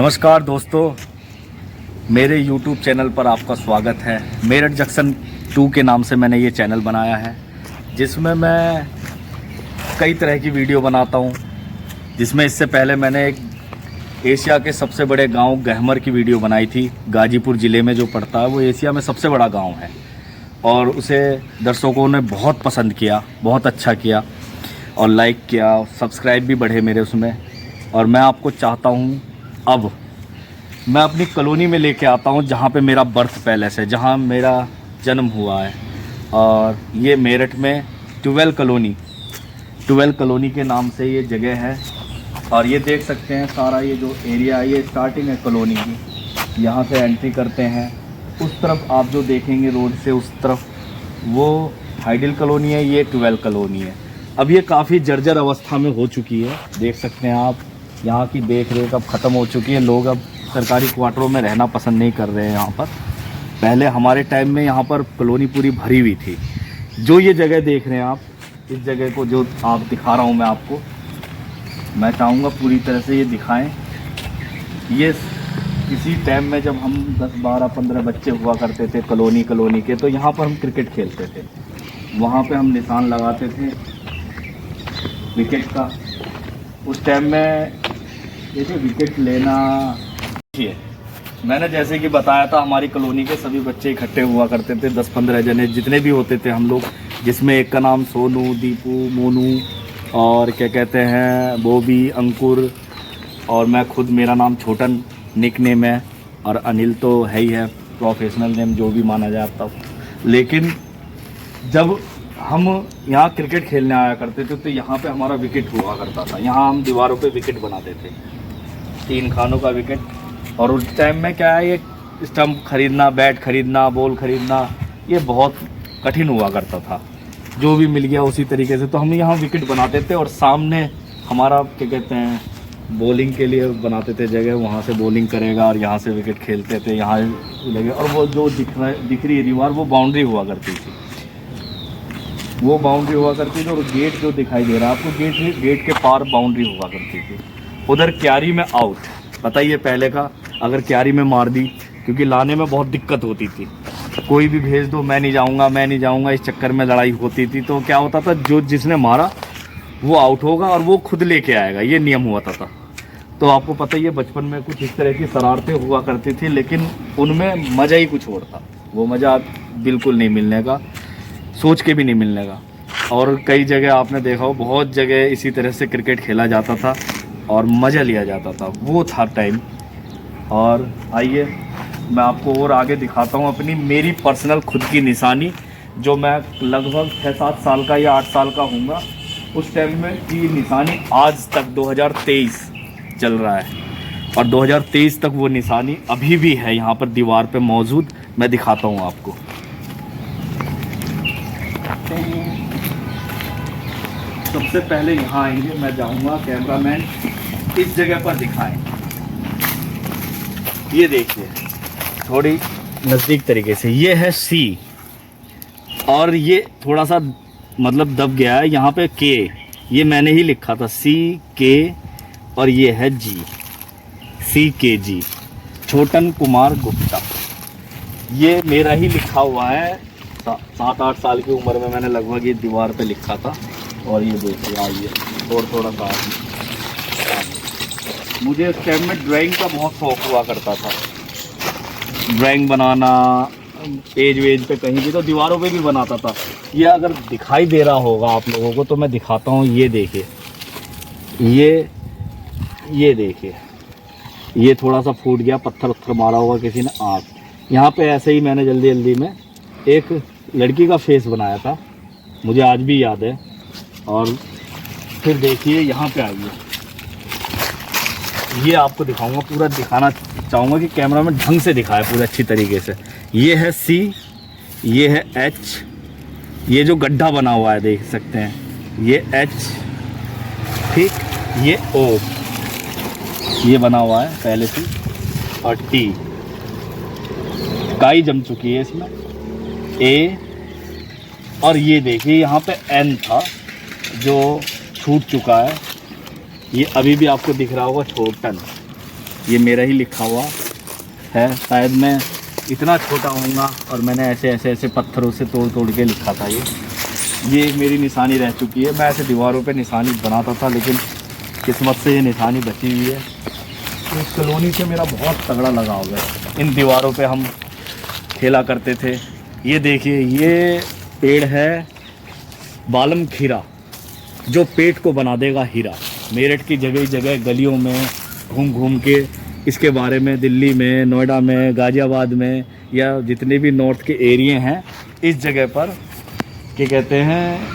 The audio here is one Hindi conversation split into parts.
नमस्कार दोस्तों, मेरे YouTube चैनल पर आपका स्वागत है। मेरठ जंक्शन 2 के नाम से मैंने ये चैनल बनाया है, जिसमें मैं कई तरह की वीडियो बनाता हूँ। जिसमें इससे पहले मैंने एक एशिया के सबसे बड़े गांव गहमर की वीडियो बनाई थी। गाजीपुर ज़िले में जो पड़ता है वो एशिया में सबसे बड़ा गांव है, और उसे दर्शकों ने बहुत पसंद किया, बहुत अच्छा किया और लाइक किया, सब्सक्राइब भी बढ़े मेरे उसमें। और मैं आपको चाहता हूँ, अब मैं अपनी कॉलोनी में लेके आता हूँ जहाँ पे मेरा बर्थ पैलेस है, जहाँ मेरा जन्म हुआ है। और ये मेरठ में 12 कॉलोनी के नाम से ये जगह है। और ये देख सकते हैं सारा ये जो एरिया है, ये स्टार्टिंग है कॉलोनी की। यहाँ से एंट्री करते हैं, उस तरफ आप जो देखेंगे रोड से उस तरफ वो हाइडल कॉलोनी है, ये 12 कॉलोनी है। अब ये काफ़ी जर्जर अवस्था में हो चुकी है, देख सकते हैं आप। यहाँ की देख रेख अब ख़त्म हो चुकी है, लोग अब सरकारी क्वार्टरों में रहना पसंद नहीं कर रहे हैं यहाँ पर। पहले हमारे टाइम में यहाँ पर कॉलोनी पूरी भरी हुई थी। जो ये जगह देख रहे हैं आप, इस जगह को जो आप दिखा रहा हूँ मैं आपको, मैं चाहूँगा पूरी तरह से ये दिखाएं। ये किसी टाइम में जब हम 10, 12, 15 बच्चे हुआ करते थे कॉलोनी के, तो यहाँ पर हम क्रिकेट खेलते थे। वहाँ पे हम निशान लगाते थे विकेट का। उस टाइम में जैसे विकेट लेना, मैंने जैसे कि बताया था, हमारी कॉलोनी के सभी बच्चे इकट्ठे हुआ करते थे, 10-15 जने जितने भी होते थे हम लोग, जिसमें एक का नाम सोनू, दीपू, मोनू और क्या कहते हैं बॉबी, अंकुर, और मैं खुद, मेरा नाम छोटन निक नेम है, और अनिल तो है ही है प्रोफेशनल नेम, जो भी माना जाए तब। लेकिन जब हम यहाँ क्रिकेट खेलने आया करते थे तो यहाँ पे हमारा विकेट हुआ करता था। यहाँ हम दीवारों पे विकेट बनाते थे, 3 खानों का विकेट। और उस टाइम में क्या है, ये स्टंप खरीदना, बैट खरीदना, बॉल खरीदना, ये बहुत कठिन हुआ करता था। जो भी मिल गया उसी तरीके से तो हम यहाँ विकेट बनाते थे। और सामने हमारा क्या कहते हैं बॉलिंग के लिए बनाते थे जगह, वहाँ से बॉलिंग करेगा और यहाँ से विकेट खेलते थे, यहाँ लगे। और वो जो दिख रही है दीवार, वो बाउंड्री हुआ करती थी, वो बाउंड्री हुआ करती थी। और गेट जो दिखाई दे रहा है आपको, गेट के पार बाउंड्री हुआ करती थी। उधर क्यारी में आउट, बताइए पहले का, अगर क्यारी में मार दी, क्योंकि लाने में बहुत दिक्कत होती थी। कोई भी भेज दो, मैं नहीं जाऊंगा, इस चक्कर में लड़ाई होती थी। तो क्या होता था, जो जिसने मारा वो आउट होगा और वो खुद लेके आएगा, ये नियम हुआ था। तो आपको पता ही है, बचपन में कुछ इस तरह की शरारतें हुआ करती थी, लेकिन उनमें मज़ा ही कुछ और था। वो मज़ा बिल्कुल नहीं मिलने का, सोच के भी नहीं मिलने का। और कई जगह आपने देखा हो, बहुत जगह इसी तरह से क्रिकेट खेला जाता था और मज़ा लिया जाता था, वो था टाइम। और आइए मैं आपको और आगे दिखाता हूँ अपनी, मेरी पर्सनल खुद की निशानी, जो मैं लगभग 6-7 साल का या 8 साल का हूँगा उस टाइम में की निशानी। आज तक 2023 चल रहा है और 2023 तक वो निशानी अभी भी है यहाँ पर दीवार पे मौजूद। मैं दिखाता हूँ आपको। सबसे पहले यहाँ आएंगे, मैं जाऊँगा, कैमरामैन इस जगह पर दिखाएं। ये देखिए थोड़ी नज़दीक तरीके से, ये है सी, और ये थोड़ा सा मतलब दब गया है यहाँ पे के, ये मैंने ही लिखा था CK, और ये है G, CKG, छोटन कुमार गुप्ता। ये मेरा ही लिखा हुआ है, 7-8 साल की उम्र में मैंने लगभग ये दीवार पे लिखा था। और ये देखिए, आइए और थोड़ा सा मुझे उस टाइम में ड्राइंग का बहुत शौक हुआ करता था, ड्राइंग बनाना, पेज वेज पे कहीं भी, तो दीवारों पे भी बनाता था। ये अगर दिखाई दे रहा होगा आप लोगों को तो मैं दिखाता हूँ। ये देखिए, ये देखिए, ये थोड़ा सा फूट गया, पत्थर मारा होगा किसी ने आग। यहाँ पे ऐसे ही मैंने जल्दी में एक लड़की का फेस बनाया था, मुझे आज भी याद है। और फिर देखिए यहाँ पे आइए, ये आपको दिखाऊंगा, पूरा दिखाना चाहूँगा कि कैमरा में ढंग से दिखाए पूरे अच्छी तरीके से। ये है C, ये है H, ये जो गड्ढा बना हुआ है देख सकते हैं, ये H, ठीक, ये O, ये बना हुआ है पहले से, और T, काई जम चुकी है इसमें, A, और ये देखिए यहाँ पे N था जो छूट चुका है, ये अभी भी आपको दिख रहा होगा छोटन, ये मेरा ही लिखा हुआ है। शायद मैं इतना छोटा होऊंगा और मैंने ऐसे पत्थरों से तोड़ तोड़ के लिखा था। ये मेरी निशानी रह चुकी है। मैं ऐसे दीवारों पे निशानी बनाता था, लेकिन किस्मत से ये निशानी बची हुई है। तो इस कॉलोनी से मेरा बहुत तगड़ा लगाव है। इन दीवारों पे हम खेला करते थे। ये देखिए, ये पेड़ है बालम खीरा, जो पेट को बना देगा हीरा। मेरठ की जगह जगह गलियों में घूम घूम के इसके बारे में, दिल्ली में, नोएडा में, गाज़ियाबाद में, या जितने भी नॉर्थ के एरिए हैं, इस जगह पर क्या कहते हैं,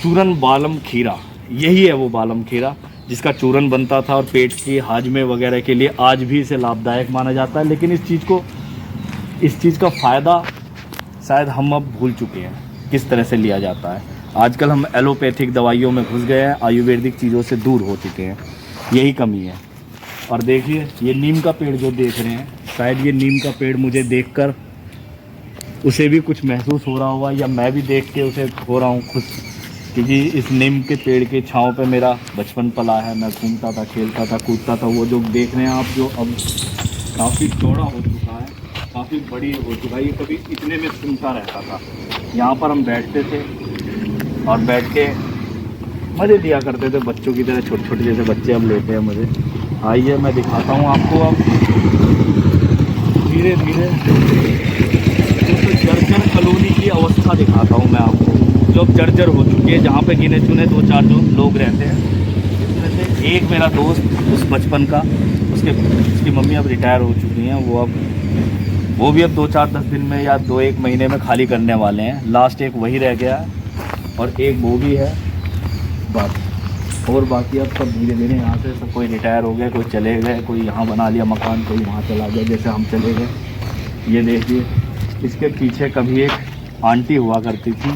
चूरन बालम खीरा। यही है वो बालम खीरा जिसका चूरन बनता था और पेट की हाजमे वगैरह के लिए आज भी इसे लाभदायक माना जाता है। लेकिन इस चीज़ का फ़ायदा शायद हम अब भूल चुके हैं किस तरह से लिया जाता है। आजकल हम एलोपैथिक दवाइयों में घुस गए हैं, आयुर्वेदिक चीज़ों से दूर हो चुके हैं। यही कमी है। और देखिए, ये नीम का पेड़ जो देख रहे हैं, शायद ये नीम का पेड़ मुझे देखकर उसे भी कुछ महसूस हो रहा होगा, या मैं भी देख के उसे हो रहा हूँ खुश, क्योंकि इस नीम के पेड़ के छाँव पे मेरा बचपन पला है। मैं घूमता था, खेलता था, कूदता था। वो जो देख रहे हैं आप, जो अब काफ़ी चौड़ा हो चुका है, काफ़ी बड़ी हो चुका है, ये कभी इतने में सुनता रहता था। यहाँ पर हम बैठते थे और बैठ के मज़े लिया करते थे बच्चों की तरह। छोटे छोटे जैसे बच्चे अब लेते हैं मज़े। आइए मैं दिखाता हूँ आपको अब धीरे धीरे जर्जर कॉलोनी की अवस्था दिखाता हूँ मैं आपको, जो अब जर्जर हो चुकी है। जहाँ पे गिने चुने 2-4 जो लोग रहते हैं, जिसमें से एक मेरा दोस्त उस बचपन का, उसकी मम्मी अब रिटायर हो चुकी हैं। वो भी अब 2-4-10 दिन में या 2-1 महीने में खाली करने वाले हैं। लास्ट एक वही रह गया और एक वो भी है बात। और बाकी अब सब धीरे धीरे यहाँ से सब कोई रिटायर हो गया, कोई चले गए, कोई यहाँ बना लिया मकान, कोई वहाँ चला गया, जैसे हम चले गए। ये देखिए, इसके पीछे कभी एक आंटी हुआ करती थी,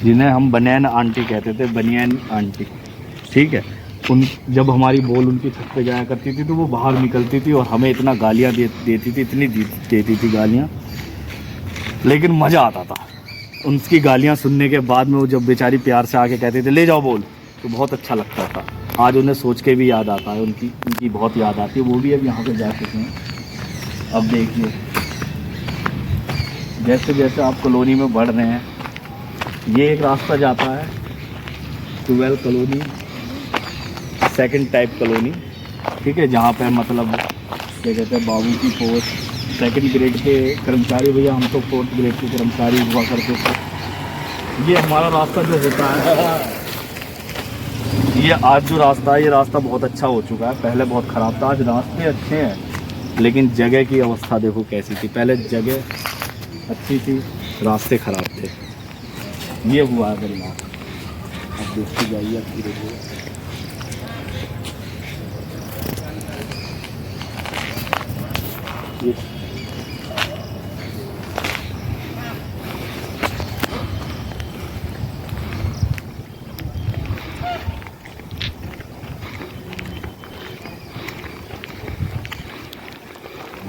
जिन्हें हम बनियान आंटी कहते थे, बनियान आंटी, ठीक है। जब हमारी बोल उनकी छत पे जाया करती थी तो वो बाहर निकलती थी और हमें इतना गालियाँ देती थी, इतनी देती थी गालियाँ, लेकिन मज़ा आता था उनकी गालियाँ सुनने के बाद में। वो जब बेचारी प्यार से आके कहते थे ले जाओ बोल, तो बहुत अच्छा लगता था। आज उन्हें सोच के भी याद आता है, उनकी बहुत याद आती है। वो भी अब यहाँ पे जा चुके हैं। अब देखिए, जैसे जैसे आप कॉलोनी में बढ़ रहे हैं, ये एक रास्ता जाता है 12 कॉलोनी, सेकंड टाइप कॉलोनी, ठीक है, जहाँ पे मतलब क्या कहते हैं, बाबू की पोस्ट, सेकंड ग्रेड के कर्मचारी भैया, हम तो 4th ग्रेड के कर्मचारी हुआ करते थे। ये हमारा रास्ता जो होता है, ये आज जो रास्ता है, ये रास्ता बहुत अच्छा हो चुका है। पहले बहुत ख़राब था, आज रास्ते अच्छे हैं, लेकिन जगह की अवस्था देखो कैसी थी। पहले जगह अच्छी थी, रास्ते ख़राब थे। ये हुआ है बदलाव। अब देखते जाइए अब धीरे धीरे।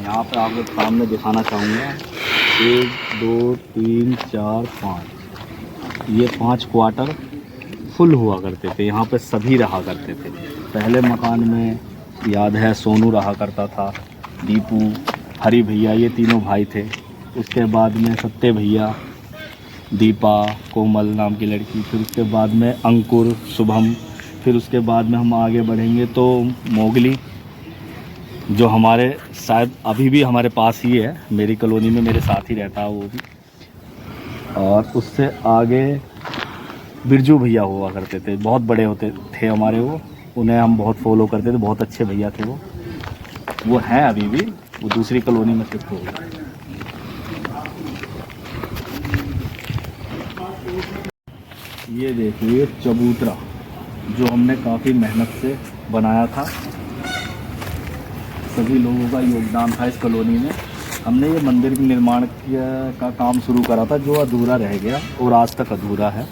यहाँ पे आपको सामने दिखाना चाहूँगा, 1 2 3 4 5, ये 5 क्वार्टर फुल हुआ करते थे। यहाँ पे सभी रहा करते थे। पहले मकान में याद है सोनू रहा करता था, दीपू, हरी भैया, ये तीनों भाई थे। उसके बाद में सत्ते भैया, दीपा, कोमल नाम की लड़की, फिर उसके बाद में अंकुर, शुभम, फिर उसके बाद में हम आगे बढ़ेंगे तो मोगली, जो हमारे शायद अभी भी हमारे पास ही है, मेरी कॉलोनी में मेरे साथ ही रहता है वो भी। और उससे आगे बिरजू भैया हुआ करते थे, बहुत बड़े होते थे हमारे वो, उन्हें हम बहुत फॉलो करते थे, बहुत अच्छे भैया थे वो हैं अभी भी, वो दूसरी कॉलोनी में शिफ्ट हो गए। ये देखिए चबूतरा, जो हमने काफ़ी मेहनत से बनाया था, सभी लोगों का योगदान था इस कॉलोनी में। हमने ये मंदिर के निर्माण का काम शुरू करा था, जो अधूरा रह गया और आज तक अधूरा है।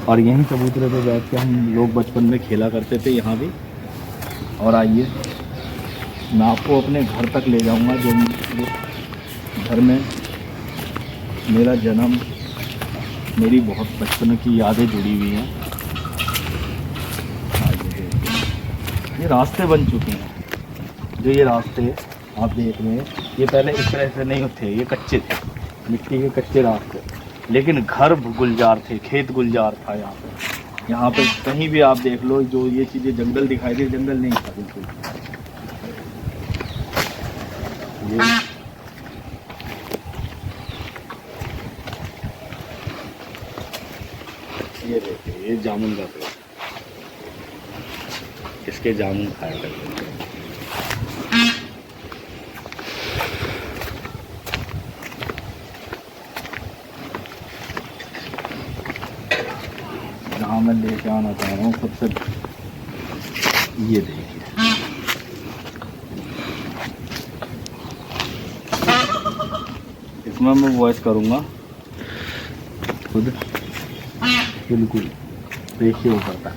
और यहीं चबूतरे पे बैठ के हम लोग बचपन में खेला करते थे यहाँ भी। और आइए मैं आपको अपने घर तक ले जाऊँगा, जो घर में मेरा जन्म, मेरी बहुत बचपन की यादें जुड़ी हुई हैं। ये रास्ते बन चुके हैं, जो ये रास्ते आप देख रहे हैं, ये पहले इस तरह से नहीं थे, ये कच्चे थे, मिट्टी के कच्चे रास्ते, लेकिन घर गुलजार थे, खेत गुलजार था यहाँ पे। यहाँ पे कहीं भी आप देख लो, जो ये चीज़ें जंगल दिखाई दे, जंगल नहीं था बिल्कुल। ये देखिए, ये जामुन का पेड़, इसके जामुन खाया करते हैं। जहाँ मैं लेके आना चाह रहा हूँ सबसे, ये देखिए, इसमें मैं वॉइस करूँगा खुद, बिल्कुल देखिए ऊपर तक।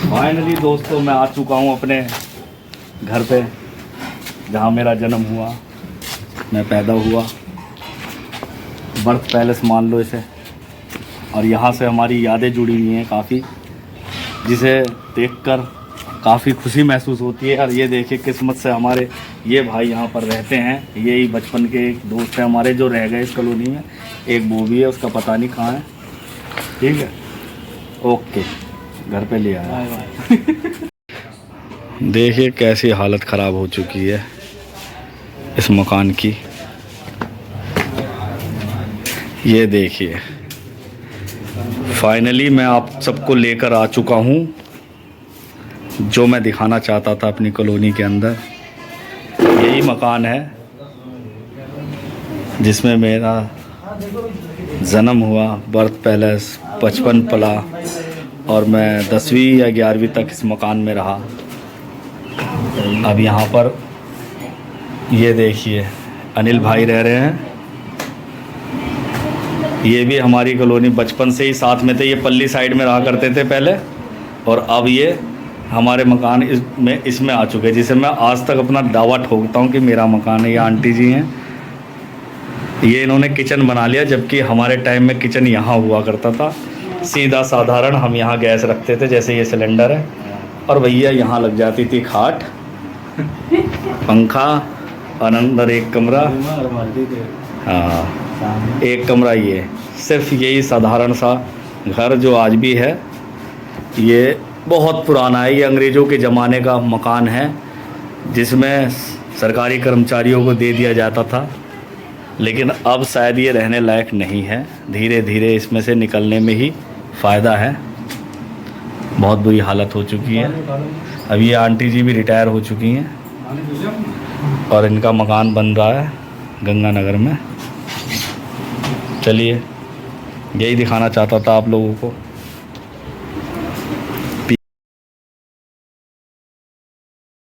फाइनली दोस्तों मैं आ चुका हूँ अपने घर पे, जहाँ मेरा जन्म हुआ, मैं पैदा हुआ, बर्थ पैलेस मान लो इसे। और यहाँ से हमारी यादें जुड़ी हुई हैं काफ़ी, जिसे देखकर काफ़ी खुशी महसूस होती है। और ये देखिए, किस्मत से हमारे ये भाई यहाँ पर रहते हैं, यही बचपन के एक दोस्त हैं हमारे जो रह गए इस कॉलोनी में। एक वो भी है, उसका पता नहीं कहाँ है। ठीक है, ओके, घर पे ले आया। देखिए कैसी हालत ख़राब हो चुकी है इस मकान की। ये देखिए, फाइनली मैं आप सबको लेकर आ चुका हूँ जो मैं दिखाना चाहता था अपनी कॉलोनी के अंदर। यही मकान है जिसमें मेरा जन्म हुआ, बर्थ पैलेस, बचपन पला, और मैं 10वीं या 11वीं तक इस मकान में रहा। अब यहाँ पर ये देखिए अनिल भाई रह रहे हैं, ये भी हमारी कॉलोनी बचपन से ही साथ में थे। ये पल्ली साइड में रहा करते थे पहले, और अब ये हमारे मकान इसमें आ चुके हैं, जिसे मैं आज तक अपना दावा ठोकता हूँ कि मेरा मकान है। ये आंटी जी हैं, ये इन्होंने किचन बना लिया, जबकि हमारे टाइम में किचन यहाँ हुआ करता था सीधा साधारण। हम यहाँ गैस रखते थे, जैसे ये सिलेंडर है, और भैया यहाँ लग जाती थी खाट, पंखा, और अंदर एक कमरा, हाँ एक कमरा। ये सिर्फ यही साधारण सा घर जो आज भी है, ये बहुत पुराना है। ये अंग्रेज़ों के ज़माने का मकान है, जिसमें सरकारी कर्मचारियों को दे दिया जाता था, लेकिन अब शायद ये रहने लायक नहीं है। धीरे धीरे इसमें से निकलने में ही फ़ायदा है। बहुत बुरी हालत हो चुकी है। अब ये आंटी जी भी रिटायर हो चुकी हैं और इनका मकान बन रहा है गंगानगर में। चलिए, यही दिखाना चाहता था आप लोगों को।